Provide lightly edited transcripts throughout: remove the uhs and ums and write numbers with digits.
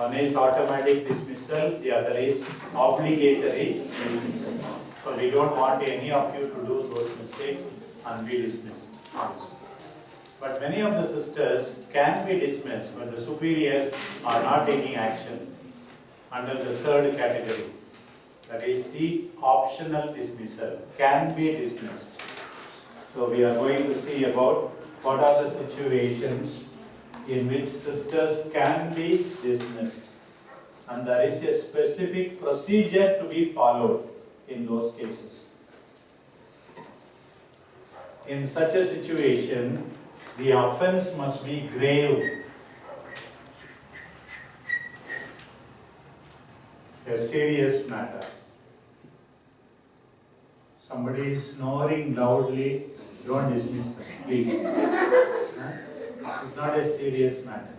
One is automatic dismissal, the other is obligatory dismissal. So we don't want any of you to do those mistakes and be dismissed. But many of the sisters can be dismissed, but the superiors are not taking action under the third category. That is the optional dismissal, can be dismissed. So we are going to see about what are the situations in which sisters can be dismissed. And there is a specific procedure to be followed in those cases. In such a situation, the offense must be grave, a serious matter. Somebody is snoring loudly, don't dismiss them, please. It's not a serious matter.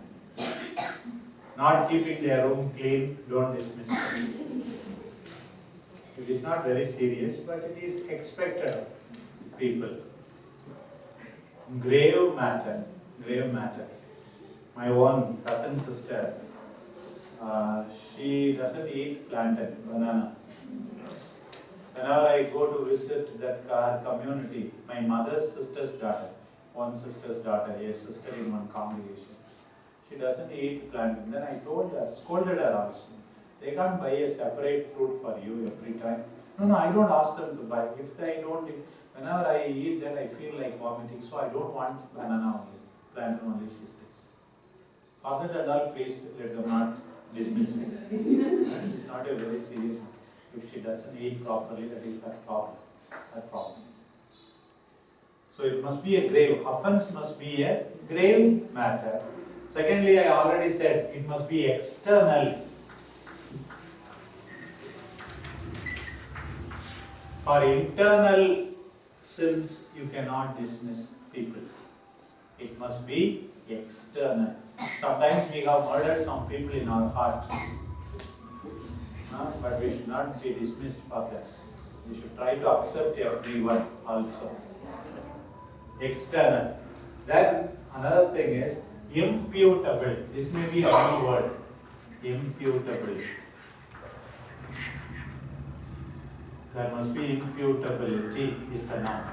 Not keeping their room clean, don't dismiss them. It is not very serious, but it is expected of people. Grave matter, grave matter. My own cousin sister, she doesn't eat plantain, banana. Whenever I go to visit that community, my mother's sister's daughter, one sister's daughter, a sister in one congregation, she doesn't eat plantain. Then I told her, scolded her also. They can't buy a separate fruit for you every time. No, I don't ask them to buy. If they don't eat, whenever I eat that, I feel like vomiting. So I don't want banana only, plantain only, she says. For that adult, please let them not dismiss it. It's not a very serious matter. If she doesn't eat properly, that is her problem. So it must be a grave, offense must be a grave matter. Secondly, I already said, it must be external. For internal sins, you cannot dismiss people. It must be external. Sometimes we have murdered some people in our heart. But we should not be dismissed for that. We should try to accept everyone also. External. Then another thing is imputable. This may be a new word. Imputable. There must be imputability is the noun.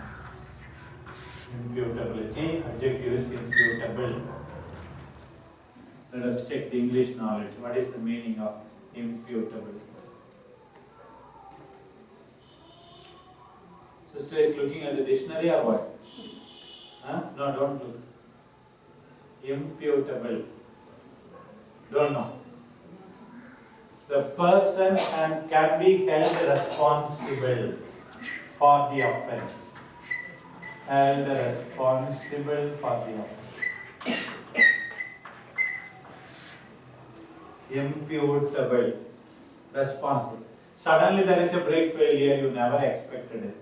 Imputability, adjective is imputable. Let us check the English knowledge. What is the meaning of imputable? Sister is looking at the dictionary or what? No, don't look. Imputable. Don't know. The person can be held responsible for the offense. Held responsible for the offense. Imputable. Responsible. Suddenly there is a brake failure, you never expected it.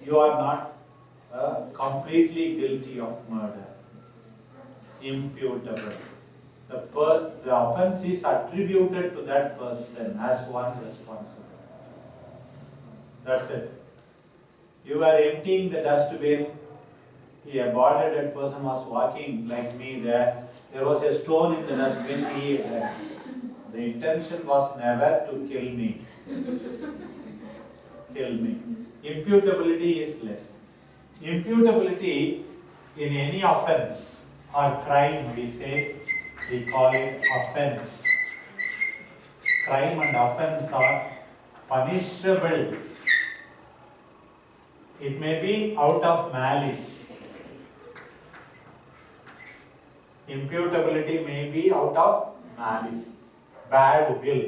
You are not completely guilty of murder. Imputable. The offense is attributed to that person as one responsible. That's it. You were emptying the dustbin. A bald-headed person was walking like me there. There was a stone in the dustbin. The intention was never to kill me. Imputability is less. Imputability in any offense or crime, we call it offense. Crime and offense are punishable. It may be out of malice. Imputability may be out of malice, bad will,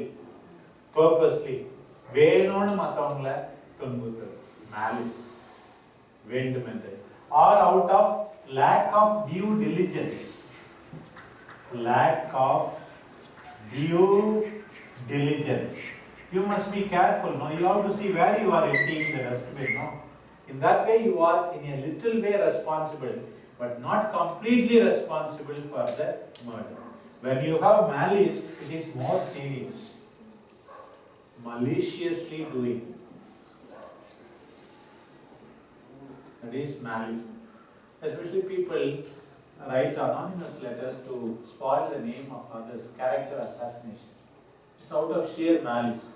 purposely. வேணும்னு மற்றவங்கள துன்புறுத்தல், malice, வேண்டுமென்று. Or out of lack of due diligence. Lack of due diligence. You must be careful, no? You have to see where you are emptying the dustbin, no? In that way, you are in a little way responsible, but not completely responsible for the murder. When you have malice, it is more serious. Maliciously doing. That is malice. Especially people write anonymous letters to spoil the name of others, character assassination. It's out of sheer malice.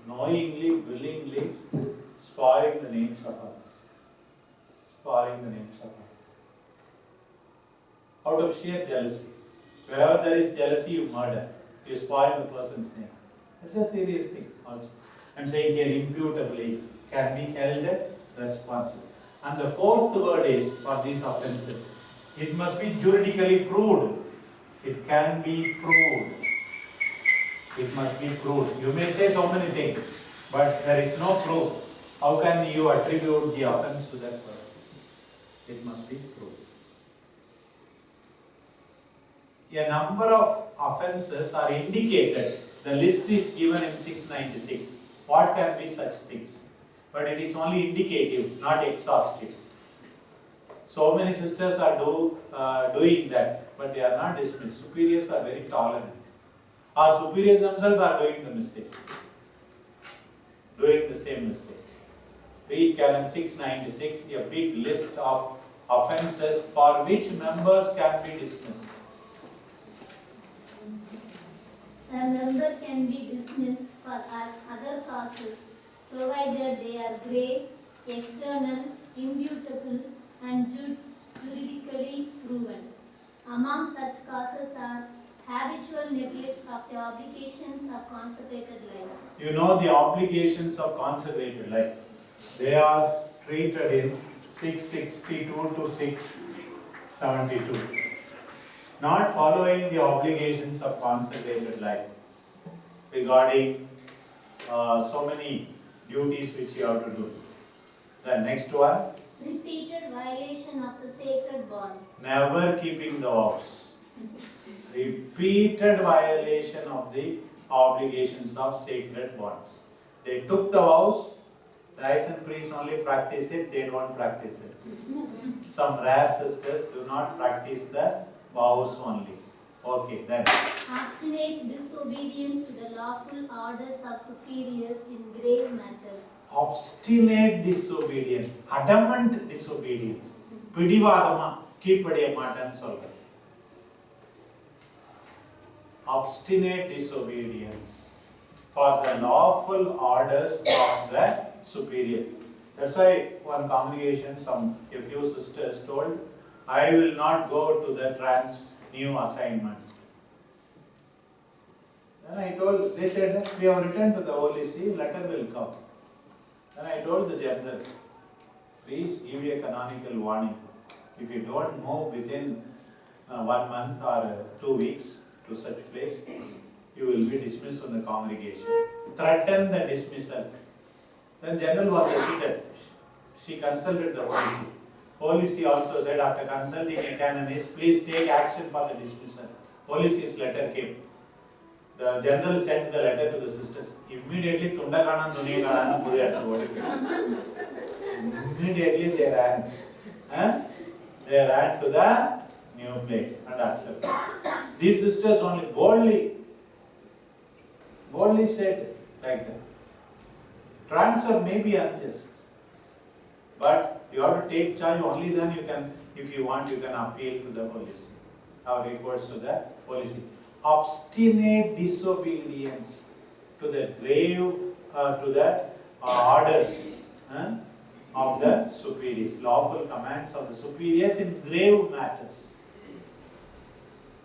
Knowingly, willingly spoiling the names of others. Spoiling the names of others. Out of sheer jealousy. Wherever there is jealousy, you murder. You spoil the person's name. It's a serious thing also. I'm saying here imputably can be held responsible. And the fourth word is for these offences. It must be juridically proved. It can be proved. It must be proved. You may say so many things, but there is no proof. How can you attribute the offence to that person? It must be proved. A number of offences are indicated. The list is given in 696. What can be such things? But it is only indicative, not exhaustive. So many sisters are doing that, but they are not dismissed. Superiors are very tolerant. Our superiors themselves are doing the mistakes. Doing the same mistake. Read Canon 696, a big list of offences for which members can be dismissed. A member can be dismissed for other causes, provided they are grave, external, immutable, and juridically proven. Among such causes are habitual neglect of the obligations of consecrated life. You know the obligations of consecrated life. They are treated in 662 to 672. Not following the obligations of consecrated life regarding so many duties which you have to do. The next one. Repeated violation of the sacred bonds. Never keeping the vows. Repeated violation of the obligations of sacred bonds. They took the vows, Lyons priests only practice it, they don't practice it. Some rare sisters do not practice the vows only. Okay, then. Obstinate disobedience to the lawful orders of superiors in grave matters. Obstinate disobedience, adamant disobedience. Pidivadama, கீழ்ப்படிய மாட்டேன்னு சொல்ற. Obstinate disobedience for the lawful orders of the superior. That's why one congregation, a few sisters told, I will not go to the new assignment. Then I told, they said, we have written to the Holy See, letter will come. Then I told the general, please give a canonical warning. If you don't move within 1 month or 2 weeks to such place, you will be dismissed from the congregation. Threaten the dismissal. Then general was hesitant. She consulted the Holy See. Holy See also said, after consulting a canonist, please take action for the dismissal. Holy See's letter came. The general sent the letter to the sisters. Immediately, immediately they ran. They ran to the new place and accepted. These sisters only boldly said like that. Transfer may be unjust, but you have to take charge. Only then you can, if you want, you can appeal to the police. Have recourse to the police. Obstinate disobedience to the grave, to the orders of the superiors, lawful commands of the superiors in grave matters.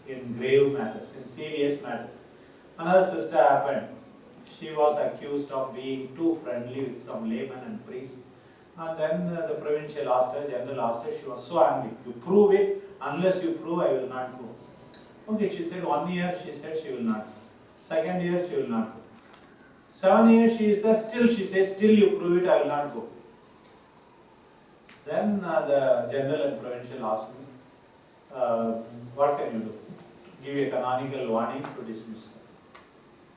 In grave matters, in serious matters. Another sister happened. She was accused of being too friendly with some laymen and priests. And then the provincial asked her, general asked her, she was so angry. You prove it, unless you prove, I will not go. Okay, she said 1 year, she said she will not go. 2nd year, she will not go. 7 years, she is there, still she says, still you prove it, I will not go. Then the general and provincial asked me, what can you do? Give a canonical warning to dismiss her.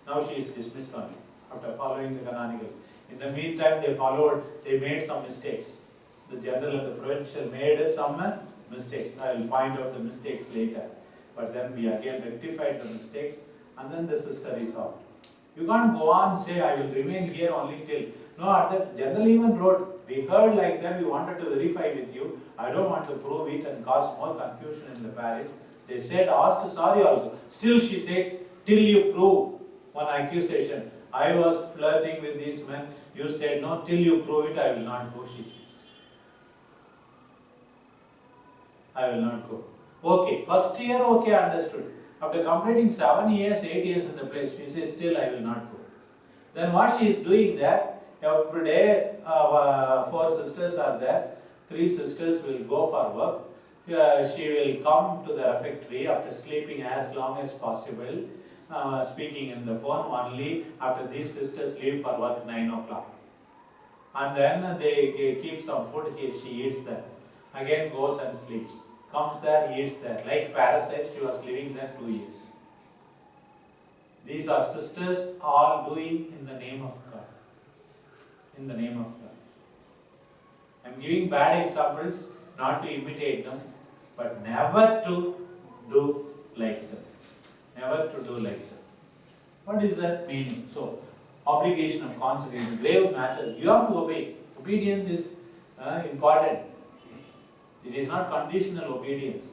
Now she is dismissed only, after following the canonical. In the meantime, they made some mistakes. The general and the provincial made some mistakes. I will find out the mistakes later. But then we again rectified the mistakes, and then the sister resolved. You can't go on and say, I will remain here only till. No, the general even wrote, We heard like that, we wanted to verify with you. I don't want to prove it and cause more confusion in the parish. They said, asked sorry also. Still she says, till you prove one accusation. I was flirting with these men. You said no, till you prove it, I will not go, she says. I will not go. Okay, first year, okay, understood. After completing 7 years, 8 years in the place, she says, still I will not go. Then what she is doing there, every day, 4 sisters are there, 3 sisters will go for work. She will come to the refectory after sleeping as long as possible, speaking in the phone only after these sisters leave for work 9 o'clock. And then they keep some food, she eats that. Again goes and sleeps. Comes there, eats there. Like parasite, she was living there 2 years. These are sisters all doing in the name of God. In the name of God. I am giving bad examples, not to imitate them, but never to do like them. Never to do like them. What is that meaning? So, obligation of consecration, grave matter. You have to obey. Obedience is important. It is not conditional obedience.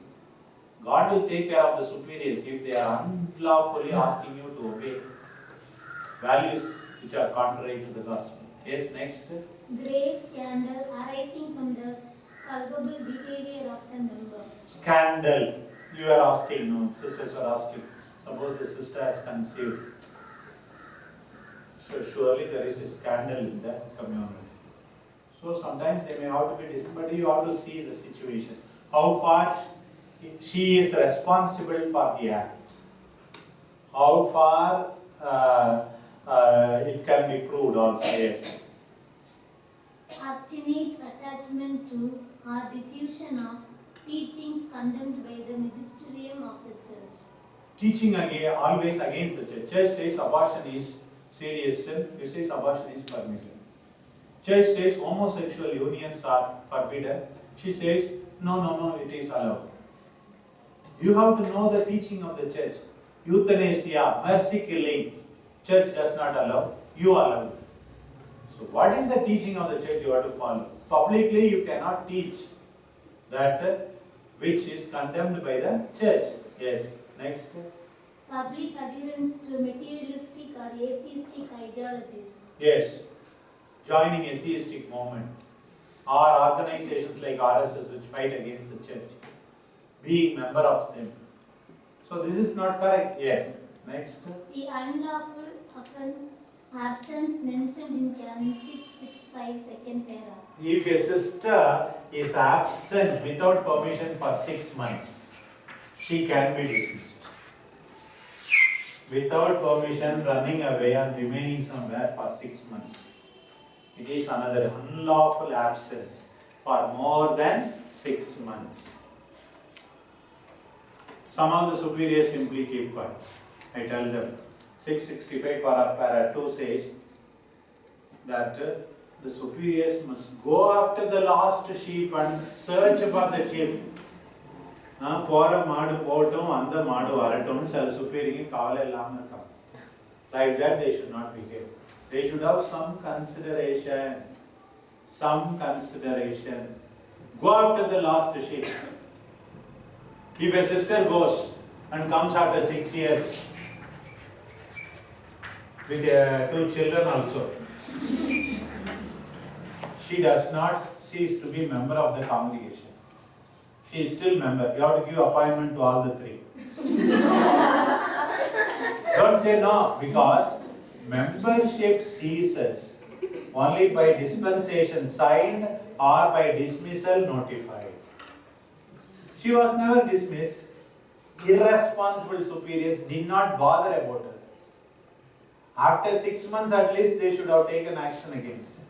God will take care of the superiors if they are unlawfully asking you to obey values which are contrary to the gospel. Yes, next. Grave scandal arising from the culpable behavior of the member. Scandal. You are asking, no, sisters were asking. Suppose the sister has conceived. So surely there is a scandal in the community. So sometimes they may have to be dismissed, but you have to see the situation. How far she is responsible for the act. How far it can be proved also, yes. Obstinate attachment to or diffusion of teachings condemned by the magisterium of the church. Teaching again, always against the church. Church says abortion is serious sin. You say abortion is permitted. Church says homosexual unions are forbidden. She says, no, it is allowed. You have to know the teaching of the church. Euthanasia, mercy killing, church does not allow, you allow. So what is the teaching of the church you have to follow? Publicly you cannot teach that which is condemned by the church. Yes, next. Public adherence to materialistic or atheistic ideologies. Yes. Joining atheistic movement or organizations like RSS which fight against the church, being member of them. So this is not correct. Yes. Next. The unlawful absence mentioned in Canon 665 second para. If a sister is absent without permission for 6 months, she can be dismissed. Without permission, running away and remaining somewhere for 6 months. It is another unlawful absence for more than 6 months. Some of the superiors simply keep quiet. I tell them, 665 for para 2 says that the superiors must go after the lost sheep and search for the sheep. Pora maadu potum, anda maadu varatum, sell superior kavale lam irukam. Like that they should not behave. They should have some consideration. Some consideration. Go after the lost sheep. If a sister goes and comes after 6 years with 2 children also, she does not cease to be member of the congregation. She is still member. You have to give appointment to all the 3. Don't say no, because membership ceases only by dispensation signed or by dismissal notified. She was never dismissed. Irresponsible superiors did not bother about her. After 6 months at least, they should have taken action against her.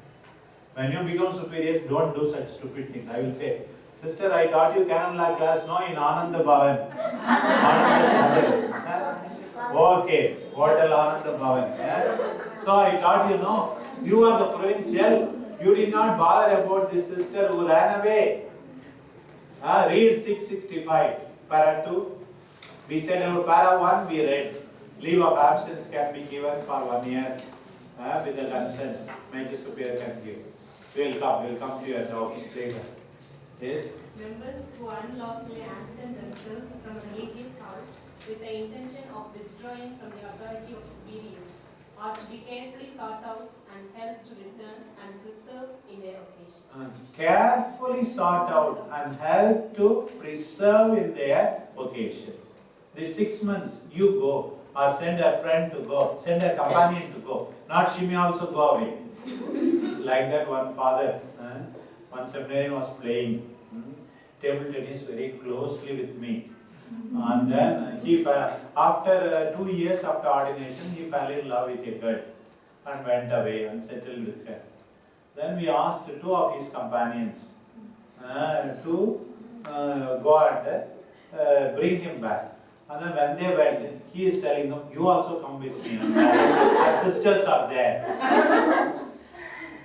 When you become superiors, don't do such stupid things. I will say, sister, I taught you canon law class, no, in Ananda Bhavan. Okay, Hotel Ananda Bhavan. So I taught you, no, you are the provincial. You did not bother about this sister who ran away. Read 665, para 2. We said our para 1 we read. Leave of absence can be given for 1 year with the consent. Major superior can give. We'll come to your job later. Yes? Members who unlawfully absent themselves from a relative's house with the intention of withdrawing from the authority of superiors are to be carefully sought out and helped to return and preserve in their occasion. Carefully sought out and help to preserve in their vocation. These 6 months, you go, or send a friend to go, send a companion to go. Not she may also go away. Like that one father, one seminarian was playing table tennis very closely with me. And then he fell, after 2 years after ordination, he fell in love with a girl and went away and settled with her. Then we asked 2 of his companions to go and bring him back. And then when they went, he is telling them, you also come with me. Our sisters are there.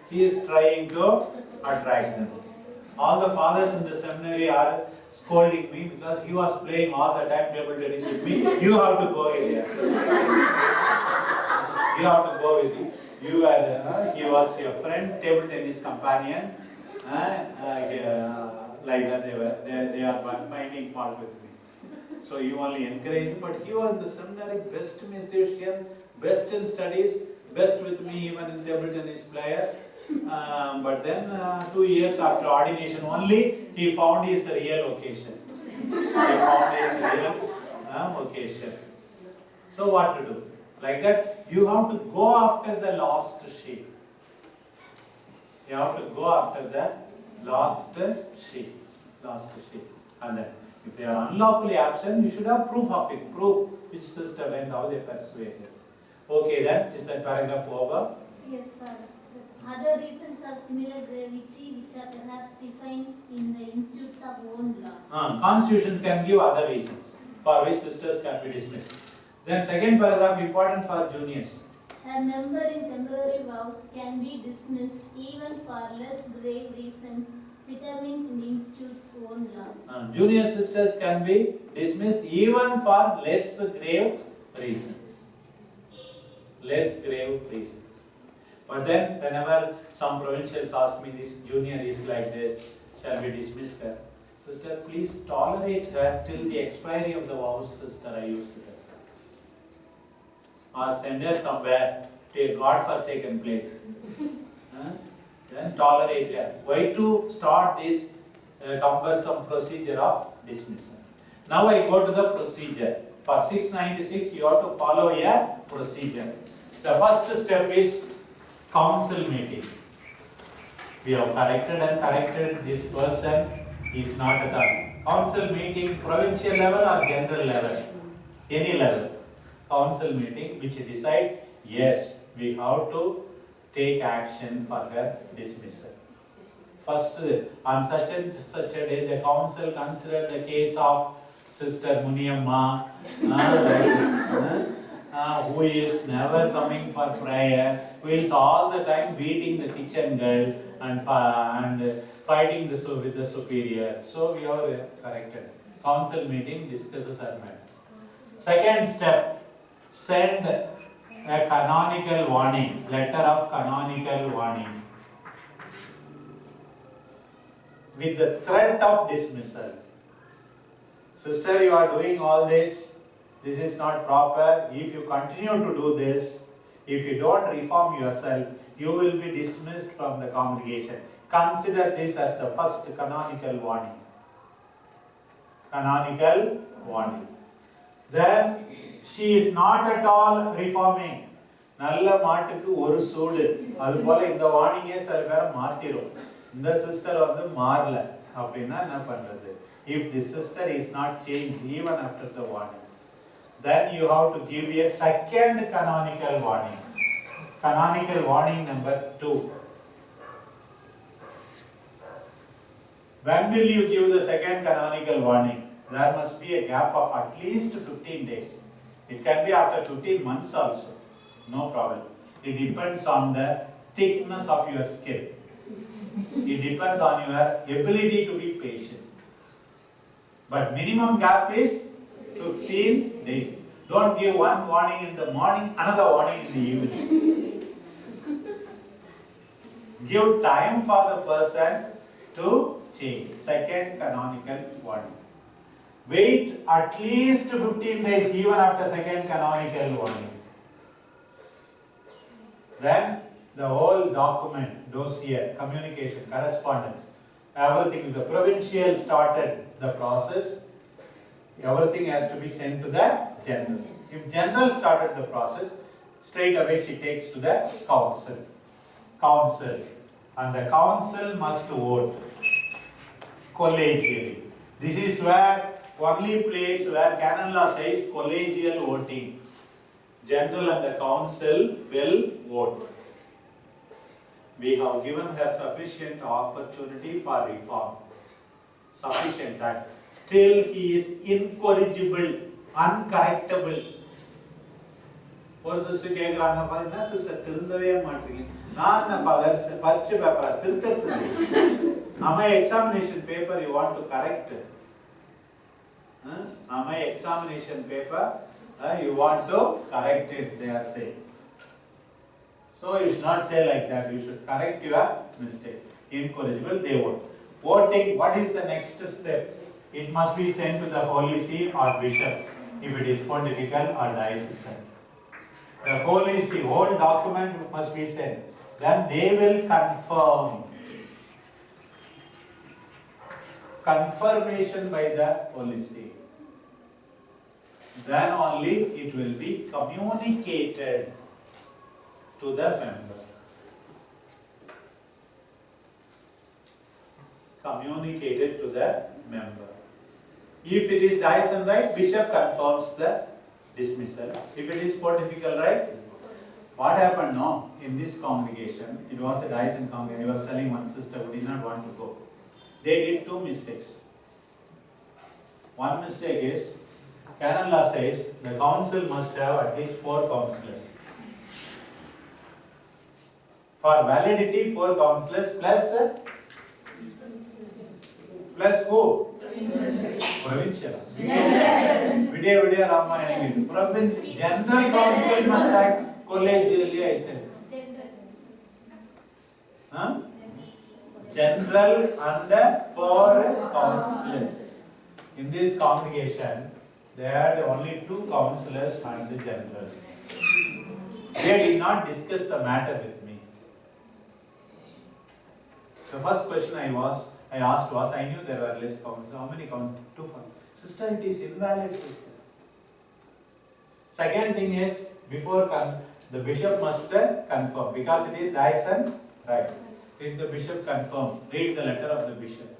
He is trying to attract them. All the fathers in the seminary are scolding me because he was playing all the time table tennis with me. You have to go here. You have to go with him. You are, he was your friend, table tennis companion. Like that they are finding fault with me. So you only encourage him, but he was in the seminary, best musician, best in studies, best with me even in table tennis player. But then 2 years after ordination only, he found his real vocation. He found his real vocation. So what to do? Like that, you have to go after the lost sheep. You have to go after the lost sheep. Lost sheep. And then, if they are unlawfully absent, you should have proof of it. Proof which sister went, how they persuaded. Okay then, is that paragraph over? Yes, Father. Other reasons of similar gravity which are perhaps defined in the institutes of own law. Constitution can give other reasons for which sisters can be dismissed. Then second paragraph important for juniors. A member in temporary vows can be dismissed even for less grave reasons determined in the institute's own law. Junior sisters can be dismissed even for less grave reasons. Less grave reasons. But then whenever some provincials ask me, this junior is like this, shall we dismiss her? Sister, please tolerate her till the expiry of the vows, sister, I used to tell. Or send her somewhere to a God-forsaken place. Then tolerate her. Why to start this cumbersome procedure of dismissal? Now I go to the procedure. For 696, you have to follow a procedure. The first step is council meeting. We have corrected this person is not at all. Council meeting, provincial level or general level? Any level. Council meeting which decides, yes, we have to take action for her dismissal. First, on such and such a day, the council considered the case of Sister Muniamma, who is never coming for prayer, who is all the time beating the kitchen girl and fighting with the superior. So we have corrected. Council meeting discusses her matter. Second step, send a canonical warning, letter of canonical warning, with the threat of dismissal. Sister, you are doing all this. This is not proper. If you continue to do this, if you don't reform yourself, you will be dismissed from the congregation. Consider this as the first canonical warning. Canonical warning. Then she is not at all reforming. நல்ல மாட்டுக்கு ஒரு சூடு. அதுபோல இந்த வார்னிங்கே சில பேரை மாத்திரும். இந்த sister வந்து மாறல அப்படின்னா என்ன பண்றது? If the sister is not changed even after the warning, then you have to give a second canonical warning. Canonical warning number 2. When will you give the second canonical warning? There must be a gap of at least 15 days. It can be after 15 months also. No problem. It depends on the thickness of your skin. It depends on your ability to be patient. But minimum gap is 15 days. Don't give one warning in the morning, another warning in the evening. Give time for the person to change. Second canonical warning. Wait at least 15 days even after second canonical warning. Then the whole document, dossier, communication, correspondence, everything, the provincial started the process, everything has to be sent to the general. If general started the process, straight away she takes to the council. And the council must vote collegially. This is where only place where canon law says collegial voting. General and the council will vote. We have given her sufficient opportunity for reform. Sufficient time. Still he is incorrigible, uncorrectable. ஒரு sister கேட்குறாங்க, என்ன sister திருந்தவே மாட்டீங்க? நான் என்ன father பரீட்சை பேப்பரை திருத்தறது? Am I examination paper you want to correct? Am I examination paper you want to correct it, they are saying. So you should not say like that, you should correct your mistake. Incorrigible, they vote. Voting, what is the next step? It must be sent to the Holy See or Bishop, if it is pontifical or diocesan. The Holy See, whole document must be sent. Then they will confirm. Confirmation by the Holy See. Then only it will be communicated to the member. Communicated to the member. If it is diocesan right, bishop confirms the dismissal. If it is pontifical right, what happened now in this congregation? It was a diocesan congregation. He was telling one sister who did not want to go. They did two mistakes. One mistake is, canon law says the council must have at least 4 councillors. For validity, 4 councillors plus who? Provincial. Vidya Rama. General council must act collegially, I said. General and 4 councillors. In this congregation, they had only 2 councillors and the general. They did not discuss the matter with me. The first question I asked was, I knew there were less councillors. How many councillors? 2. Sister, it is invalid, sister. Second thing is, before the bishop must confirm, because it is diocesan right. If the bishop confirms, read the letter of the bishop.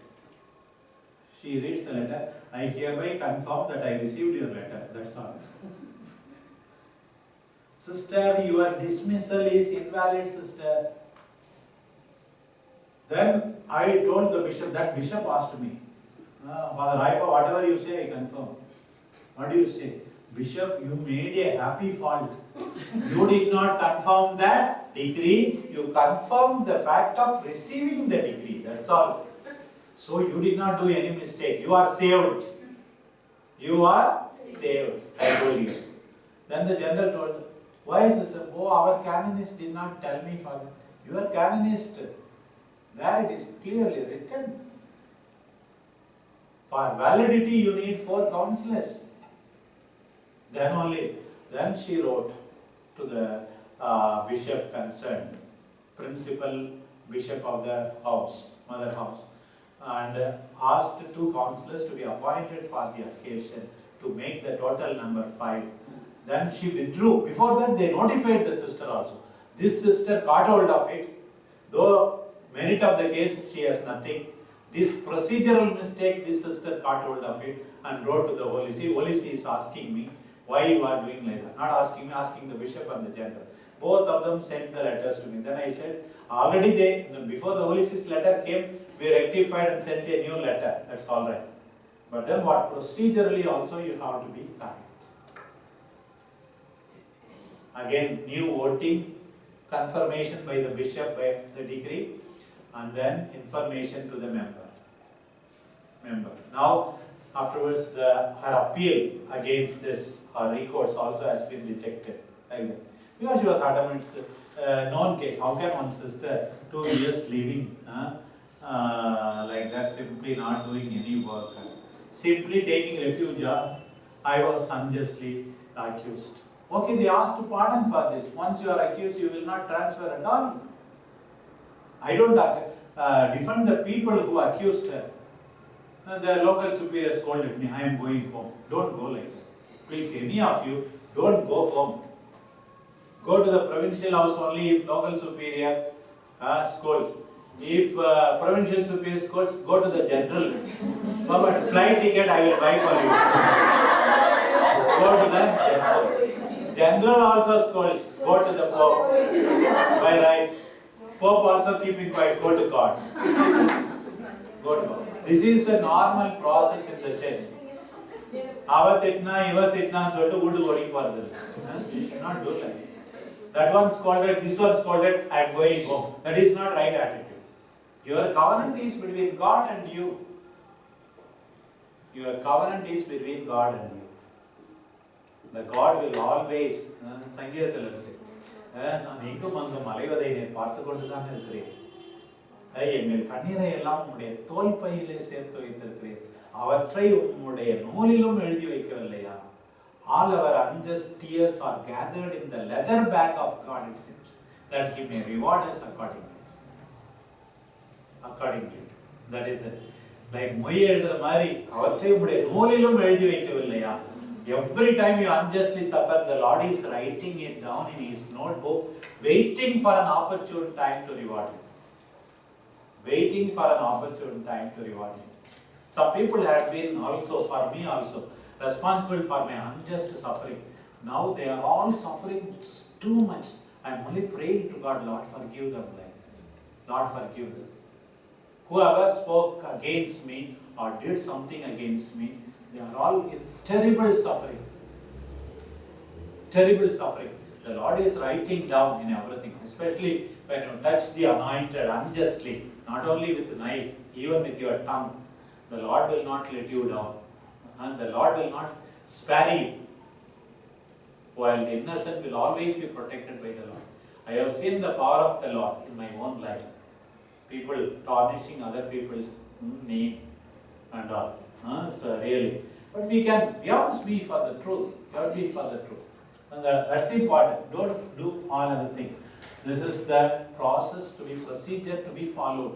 She reads the letter. I hereby confirm that I received your letter. That's all. Sister, your dismissal is invalid, sister. Then I told the bishop, that bishop asked me, Father Raipa, whatever you say, I confirm. What do you say? Bishop, you made a happy fault. You did not confirm that decree, you confirmed the fact of receiving the decree. That's all. So you did not do any mistake. You are saved. You are saved. I told you. Then the general told, why sister? Oh, our canonist did not tell me, Father. Your canonist, there it is clearly written. For validity, you need 4 councillors. Then she wrote to the bishop concerned, principal bishop of the house, mother house, and asked 2 councillors to be appointed for the occasion to make the total number 5. Then she withdrew. Before that, they notified the sister also. This sister caught hold of it. Though merit of the case, she has nothing. This procedural mistake, this sister caught hold of it and wrote to the Holy See. Holy See is asking me, why you are doing like that? Not asking me, asking the bishop and the general. Both of them sent the letters to me. Then I said, already before the Holy See's letter came, we rectified and sent a new letter. That's all right. But then what? Procedurally also you have to be correct. Again, new voting, confirmation by the bishop by the decree, and then information to the member. Now, afterwards, her appeal against this, her recourse also has been rejected. Like that. Because she was adamant, known case. How can one sister, 2 years living like that, simply not doing any work, simply taking refuge? I was unjustly accused. Okay, they asked pardon for this. Once you are accused, you will not transfer at all. I don't defend the people who accused her. The local superior scolded me, I am going home. Don't go like that. Please, any of you, don't go home. Go to the provincial house only if local superior scolds. If provincial superior scolds, go to the general. But flight ticket I will buy for you. Go to the general. General also scolds. Go to the Pope. By right. Pope also keeping quiet. Go to God. Go to God. This is the normal process in the church. You should not do that. That one scolded, this one scolded, I am going home. That is not right attitude. Your covenant is between God and you. Your covenant is between God and you. The God will always, Sangeethil irukku. நான் எங்கும் அங்கும் அலைவதை நீ பார்த்து கொண்டுதான் இருக்கிறேன். எங்கள் கண்ணீரை எல்லாம் உம்முடைய தோல் பையிலே சேர்த்து வைத்திருக்கிறேன். அவற்றை உம்முடைய நூலிலும் எழுதி வைக்கவில்லையா? All our unjust tears are gathered in the leather bag of God, it seems, that He may reward us accordingly. Accordingly. That is it. Like மொய் எழுதுற மாதிரி அவற்றை உம்முடைய நூலிலும் எழுதி வைக்கவில்லையா? Every time you unjustly suffer, the Lord is writing it down in His notebook, waiting for an opportune time to reward you. Waiting for an opportune time to reward you. Some people have been also, for me also, responsible for my unjust suffering. Now they are all suffering too much. I am only praying to God, Lord, forgive them like that. Lord, forgive them. Whoever spoke against me or did something against me, they are all in terrible suffering. Terrible suffering. The Lord is writing down in everything, especially when you touch the anointed unjustly, not only with the knife, even with your tongue. The Lord will not let you down. And the Lord will not spare you. While the innocent will always be protected by the Lord. I have seen the power of the Lord in my own life. People tarnishing other people's name and all. So really. But we have to be for the truth. We have to be for the truth. And that's important. Don't do all other things. This is the process to be, procedure to be followed.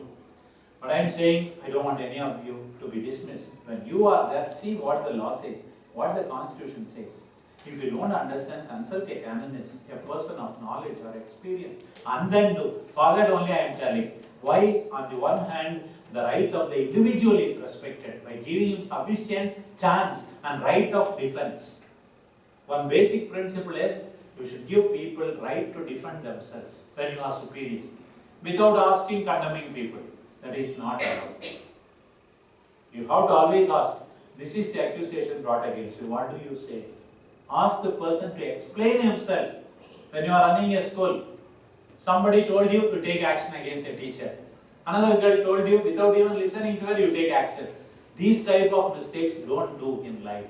But I am saying, I don't want any of you to be dismissed. When you are there, see what the law says, what the Constitution says. If you don't understand, consult a canonist, a person of knowledge or experience, and then do. For that only I am telling. Why? On the one hand, the right of the individual is respected by giving him sufficient chance and right of defense. One basic principle is, you should give people right to defend themselves when you are superior, without asking, condemning people. That is not allowed. You have to always ask, this is the accusation brought against you, what do you say? Ask the person to explain himself. When you are running a school, somebody told you to take action against a teacher. Another girl told you, without even listening to her, you take action. These type of mistakes don't do in life.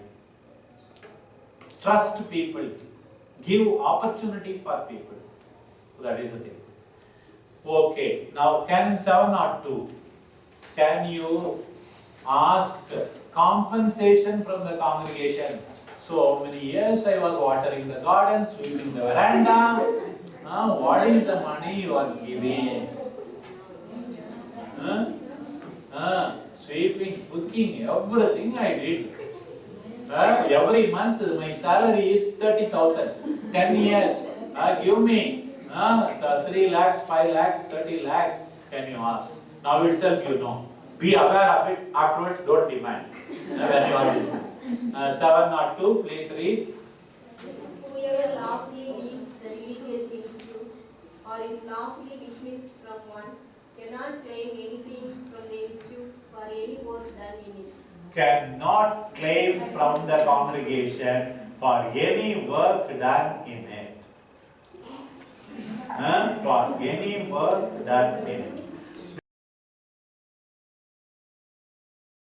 Trust people. Give opportunity for people. So that is the thing. Okay, now can 702, can you ask compensation from the congregation? So many years I was watering the garden, sweeping the veranda. What is the money you are giving? Sweeping, cooking, everything I did. Every month my salary is 30,000. 10 years. Give me 3 lakhs, 5 lakhs, 30 lakhs. Can you ask? Now itself you know. Be aware of it. Afterwards, don't demand. When you are dismissed. 702, please read. Whoever lawfully leaves the religious institute or is lawfully dismissed from one cannot claim anything from the institute for any work done in it. Cannot claim from the congregation for any work done in it. For any work done in it.